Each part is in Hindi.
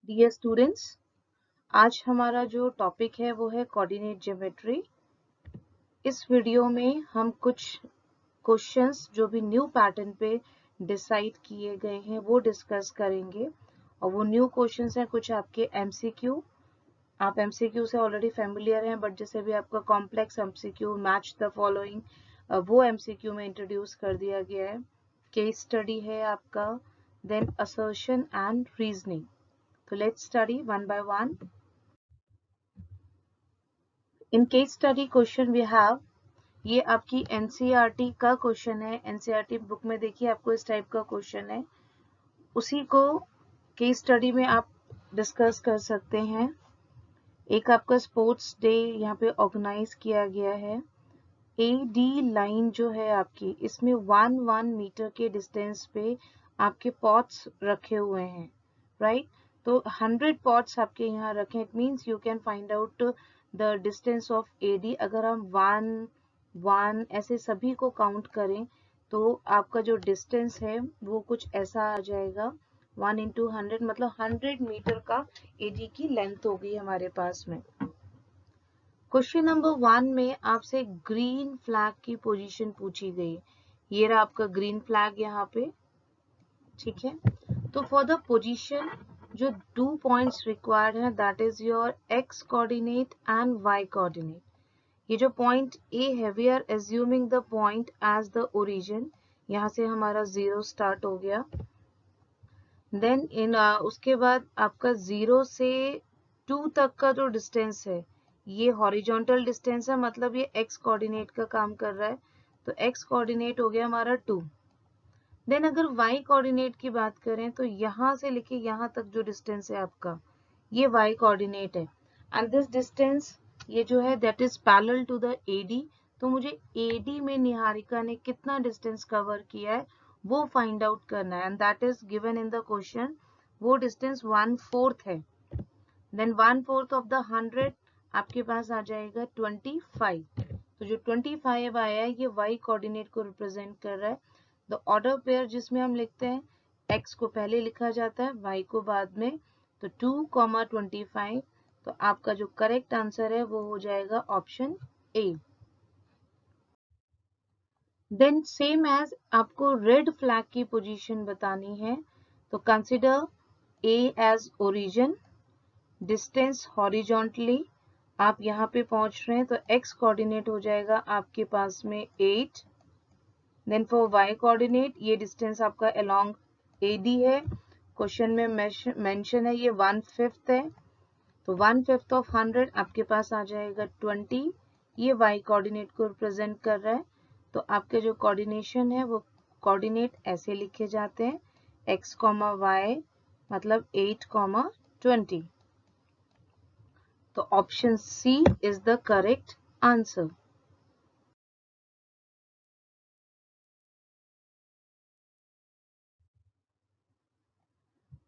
डियर स्टूडेंट्स, आज हमारा जो टॉपिक है वो है कोऑर्डिनेट ज्योमेट्री। इस वीडियो में हम कुछ क्वेश्चंस जो भी न्यू पैटर्न पे डिसाइड किए गए हैं वो डिस्कस करेंगे। और वो न्यू क्वेश्चंस हैं कुछ आपके एमसीक्यू। आप एमसीक्यू से ऑलरेडी फेमिलियर हैं, बट जैसे भी आपका complex MCQ, match the following, वो एमसीक्यू में इंट्रोड्यूस कर दिया गया है। केस स्टडी है आपका, then assertion and reasoning. So let's study one by one. In case study question we have, ये आपकी NCERT का क्वेश्चन है। NCERT बुक में देखिए आपको इस टाइप का क्वेश्चन है, उसी को केस स्टडी में आप डिस्कस कर सकते हैं। एक आपका स्पोर्ट्स डे यहाँ पे ऑर्गेनाइज किया गया है। AD लाइन जो है आपकी, इसमें 1 मीटर के डिस्टेंस पे आपके पॉट्स रखे हुए हैं, राइट? तो 100 पॉट्स आपके यहाँ रखें। It means you can find out the distance of AD। अगर हम 1 ऐसे सभी को काउंट करें तो आपका जो डिस्टेंस है वो कुछ ऐसा आ जाएगा। 1 into 100 मतलब 100 मीटर का AD की लेंथ होगी हमारे पास में। क्वेश्चन नंबर 1 में आपसे ग्रीन फ्लैग की पोजीशन पूछी गई। ये रहा आपका ग्रीन फ्लैग यहाँ पे, ठीक है। तो फॉर द पोजीशन जो 2 पॉइंट्स रिक्वायर्ड है, that is your x coordinate and y coordinate. ये जो पॉइंट A है, we are assuming the point as the origin. यहाँ से हमारा 0 स्टार्ट हो गया। देन उसके बाद आपका 0 से 2 तक का जो डिस्टेंस है, ये हॉरिजॉन्टल डिस्टेंस है, मतलब ये x कोऑर्डिनेट का काम कर रहा है। तो x कोऑर्डिनेट हो गया हमारा 2। देन अगर y कोऑर्डिनेट की बात करें तो यहाँ से लेके यहाँ तक जो डिस्टेंस है आपका, ये y कोऑर्डिनेट है। एंड दिस डिस्टेंस ये जो है that is parallel to the AD। तो मुझे AD में निहारिका ने कितना डिस्टेंस कवर किया है वो फाइंड आउट करना है, and that is given in the question. वो डिस्टेंस 1/4 है। देन 1/4 ऑफ द 100 आपके पास आ जाएगा 25। तो जो 25 आया है ये y कोऑर्डिनेट को रिप्रेजेंट कर रहा है। द ऑर्डर पेयर जिसमें हम लिखते हैं, x को पहले लिखा जाता है, y को बाद में। तो 2,25। तो आपका जो करेक्ट आंसर है वो हो जाएगा option A। Then same as आपको रेड फ्लैग की पोजीशन बतानी है, तो consider A as origin, distance horizontally आप यहाँ पे पहुंच रहे हैं, तो x कोऑर्डिनेट हो जाएगा आपके पास में 8। देन फॉर y कोऑर्डिनेट ये डिस्टेंस आपका अलोंग AD है, क्वेश्चन में मेंशन है ये 1/5 है। तो 1/5 ऑफ 100 आपके पास आ जाएगा 20। ये y कोऑर्डिनेट को रिप्रेजेंट कर रहा है। तो आपके जो कोऑर्डिनेशन है वो कोऑर्डिनेट ऐसे लिखे जाते हैं, x, y मतलब 8, 20। तो option C is the correct answer.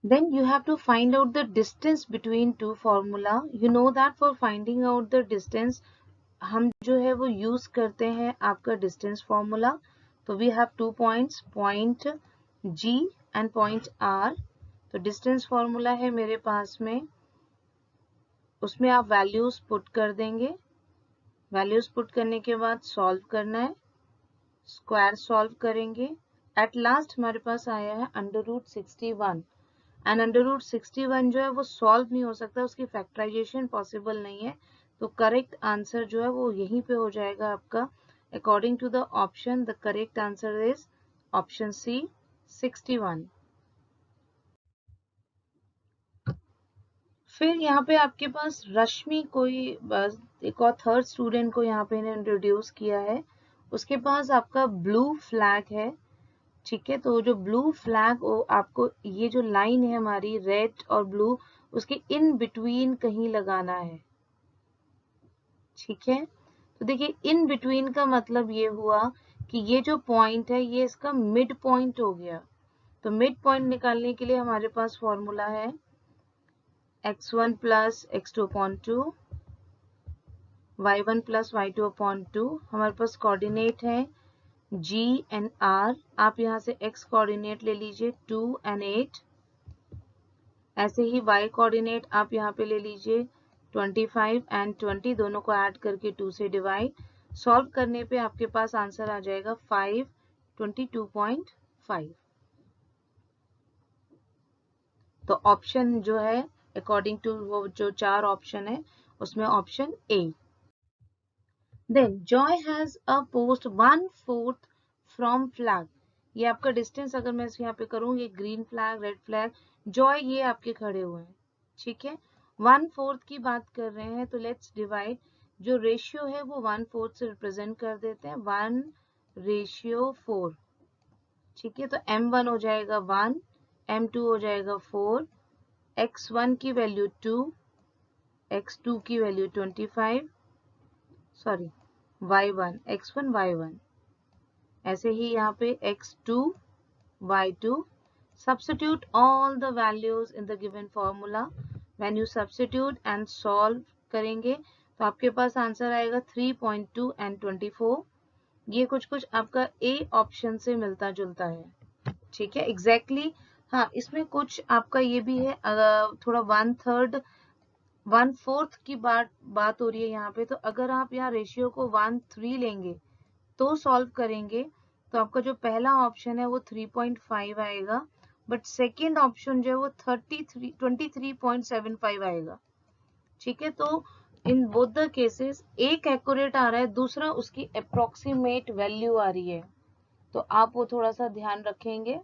Then you have to find out the distance between two formula. You know that for finding out the distance हम जो है वो यूज करते हैं आपका डिस्टेंस फॉर्मूला। तो we have 2 points, point G and point R। तो डिस्टेंस फॉर्मूला है मेरे पास में, उसमें आप वैल्यूज पुट कर देंगे। वैल्यूज पुट करने के बाद सॉल्व करना है, स्क्वायर सॉल्व करेंगे। एट लास्ट हमारे पास आया है √61। एंड √61 जो है वो सॉल्व नहीं हो सकता, उसकी फैक्टराइजेशन पॉसिबल नहीं है। तो करेक्ट आंसर जो है वो यहीं पे हो जाएगा आपका। According to the option the correct answer is option C, 61। फिर यहाँ पे आपके पास रश्मि कोई एक और थर्ड स्टूडेंट को यहाँ पे इंट्रोड्यूस किया है। उसके पास आपका ब्लू फ्लैग है, ठीक है। तो जो ब्लू फ्लैग आपको ये जो लाइन है हमारी रेड और ब्लू, उसके इन बिटवीन कहीं लगाना है, ठीक है। तो देखिए इन बिटवीन का मतलब ये हुआ कि ये जो पॉइंट है ये इसका मिड पॉइंट हो गया। तो मिड पॉइंट निकालने के लिए हमारे पास फॉर्मूला है x1 plus x2 upon 2, y1 plus y2 upon 2। हमारे पास कोऑर्डिनेट है G एंड R। आप यहाँ से x कोऑर्डिनेट ले लीजिए 2 and 8। ऐसे ही y कोऑर्डिनेट आप यहाँ पे ले लीजिए 25 एंड 20 दोनों को ऐड करके 2 से डिवाइड, सॉल्व करने पे आपके पास आंसर आ जाएगा 522.5। तो ऑप्शन जो है अकॉर्डिंग टू वो जो 4 ऑप्शन है उसमें option A. Then Joy has a post 1/4 from flag. ये आपका डिस्टेंस अगर मैं यहाँ पे करूंगी green flag, red flag, Joy ये आपके खड़े हुए हैं, ठीक है। 1/4 की बात कर रहे हैं तो लेट्स डिवाइड, जो रेशियो है वो 1/4 से रिप्रेजेंट कर देते हैं, 1/4, ठीक है। तो m1 हो जाएगा 1, m2 हो जाएगा 4, x1 की वैल्यू 2, x2 की value 25, sorry y1, x1 y1, ऐसे ही यहाँ पे x2 y2, substitute all the values in the given formula, when you substitute and solve करेंगे तो आपके पास आंसर आएगा 3.2 and 24। ये कुछ आपका ए ऑप्शन से मिलता जुलता है, ठीक है, एग्जैक्टली हाँ, इसमें कुछ आपका ये भी है, थोड़ा 1/3 1/4 की बात हो रही है यहाँ पे। तो अगर आप यहाँ रेशियो को 1:3 लेंगे तो सॉल्व करेंगे तो आपका जो पहला ऑप्शन है वो 3.5 आएगा, बट सेकेंड ऑप्शन जो है वो 23.75 आएगा, ठीक है। तो इन बोथ द केसेस एक एक्यूरेट आ रहा है, दूसरा उसकी अप्रोक्सीमेट वैल्यू आ रही है, तो आप वो थोड़ा सा ध्यान रखेंगे।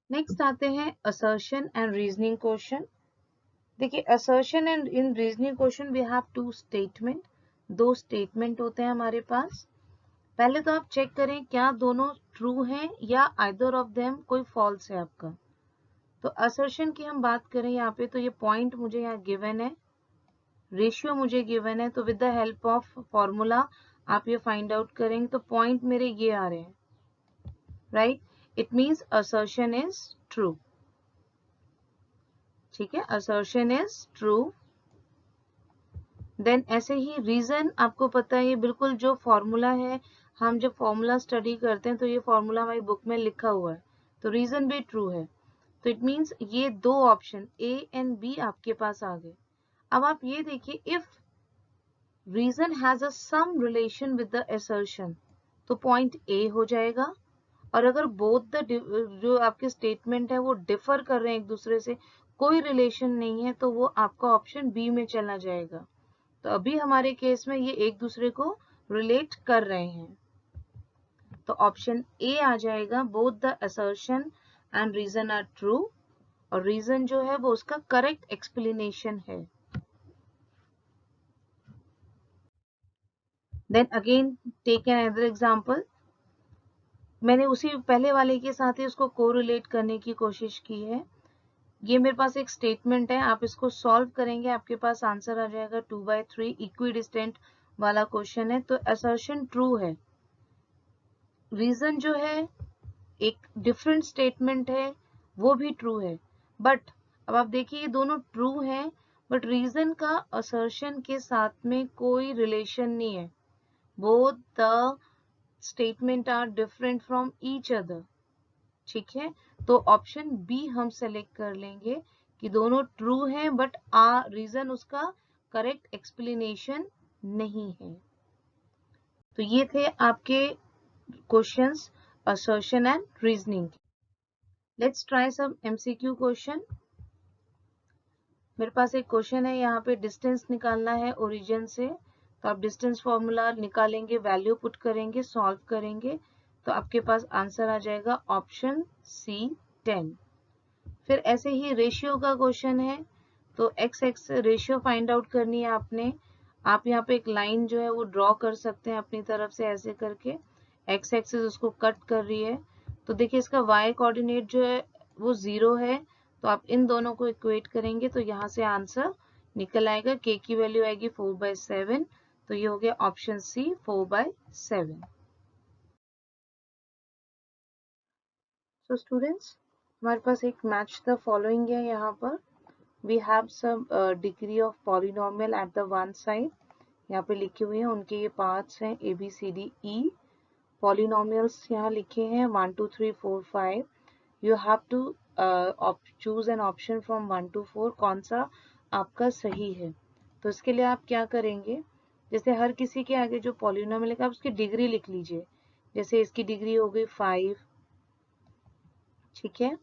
नेक्स्ट आते हैं असर्शन एंड रीजनिंग क्वेश्चन। देखिए assertion and in reasoning question we have 2 statement, 2 statement होते हैं हमारे पास। पहले तो आप चेक करें क्या दोनों ट्रू हैं या आइदर ऑफ देम कोई फॉल्स है आपका। तो असर्शन की हम बात करें यहाँ पे तो ये पॉइंट मुझे यहाँ गिवन है, रेशियो मुझे गिवन है, तो with the help of formula आप ये फाइंड आउट करेंगे तो पॉइंट मेरे ये आ रहे हैं, right, it means assertion is true, ठीक है, असर्शन इज ट्रू। देन ऐसे ही रीजन आपको पता है, ये बिल्कुल जो फॉर्मूला है, हम जब फॉर्मूला स्टडी करते हैं तो ये फॉर्मूला हमारी बुक में लिखा हुआ है, तो रीजन भी ट्रू है। तो इट मीन्स ये दो ऑप्शन ए एंड बी आपके पास आ गए। अब आप ये देखिए, if reason has a some relation with the assertion तो पॉइंट ए हो जाएगा, और अगर बोथ द जो आपके स्टेटमेंट है वो डिफर कर रहे हैं एक दूसरे से, कोई रिलेशन नहीं है, तो वो आपका ऑप्शन बी में चला जाएगा। तो अभी हमारे केस में ये एक दूसरे को रिलेट कर रहे हैं, तो ऑप्शन ए आ जाएगा, both the assertion and reason are true, और रीजन जो है वो उसका करेक्ट एक्सप्लेनेशन है। Then again take another example, मैंने उसी पहले वाले के साथ ही उसको कोरिलेट करने की कोशिश की है। ये मेरे पास एक स्टेटमेंट है, आप इसको सॉल्व करेंगे आपके पास आंसर आ जाएगा 2/3, इक्वी डिस्टेंट वाला क्वेश्चन है, तो असर्शन ट्रू है, रीजन जो है एक डिफरेंट स्टेटमेंट है वो भी ट्रू है, बट अब आप देखिए ये दोनों ट्रू हैं, बट रीजन का असर्शन के साथ में कोई रिलेशन नहीं है, both the statement are different from each other, ठीक है। तो ऑप्शन बी हम सेलेक्ट कर लेंगे कि दोनों ट्रू हैं, बट रीजन उसका करेक्ट एक्सप्लेनेशन नहीं है। तो ये थे आपके questions assertion and reasoning. Let's try some MCQ question. मेरे पास एक क्वेश्चन है, यहाँ पे डिस्टेंस निकालना है ओरिजिन से, तो आप डिस्टेंस फॉर्मूला निकालेंगे, वैल्यू पुट करेंगे, सॉल्व करेंगे, तो आपके पास आंसर आ जाएगा ऑप्शन सी 10। फिर ऐसे ही रेशियो का क्वेश्चन है, तो x x ratio find out करनी है आपने। आप यहाँ पे एक लाइन जो है वो ड्रॉ कर सकते हैं अपनी तरफ से, ऐसे करके एक्स एक्सिस उसको कट कर रही है। तो देखिए इसका वाई कोऑर्डिनेट जो है वो 0 है, तो आप इन दोनों को इक्वेट करेंगे तो यहाँ से आंसर निकल आएगा, के की वैल्यू आएगी 4/7, तो ये हो गया ऑप्शन सी 4/7। सो स्टूडेंट्स हमारे पास एक मैच द फॉलोइंग है, यहाँ पर we have some degree of polynomial at the one side, यहाँ पे लिखे हुए हैं उनके ये पार्ट्स हैं A B C D E, polynomials यहाँ लिखे हैं 1 2 3 4 5। You have to choose an option from 1 to 4, कौन सा आपका सही है। तो इसके लिए आप क्या करेंगे, जैसे हर किसी के आगे जो पॉलिनोमियल है आप उसकी डिग्री लिख लीजिए। जैसे इसकी डिग्री हो गई 5, ठीक है।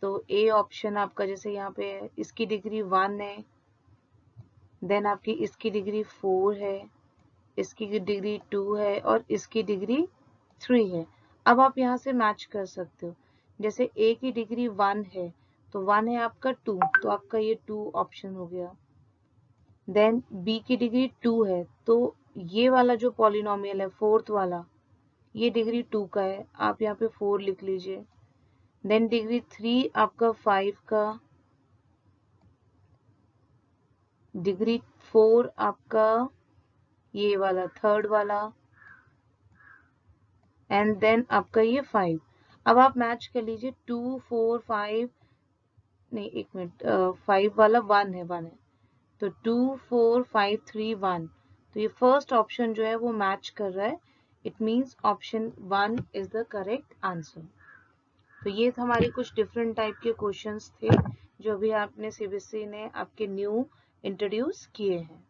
तो ए ऑप्शन आपका जैसे यहाँ पे है, इसकी डिग्री 1 है, देन आपकी इसकी डिग्री 4 है, इसकी डिग्री 2 है और इसकी डिग्री 3 है। अब आप यहाँ से मैच कर सकते हो। जैसे ए की डिग्री 1 है तो 1 है आपका 2, तो आपका ये 2 ऑप्शन हो गया। देन बी की डिग्री 2 है तो ये वाला जो पॉलिनोमियल है फोर्थ वाला, ये डिग्री 2 का है, आप यहाँ पे 4 लिख लीजिए। देन डिग्री 3 आपका 5 का, डिग्री 4 आपका ये वाला थर्ड वाला, एंड देन आपका ये 5। अब आप मैच कर लीजिए 2 4 5, नहीं एक मिनट, 5 वाला 1 है, 1 है, तो 2 4 5 3 1, तो ये फर्स्ट ऑप्शन जो है वो मैच कर रहा है। It means option 1 is the correct answer. तो ये हमारे कुछ डिफरेंट टाइप के क्वेश्चंस थे जो भी आपने सीबीएसई ने आपके न्यू इंट्रोड्यूस किए हैं।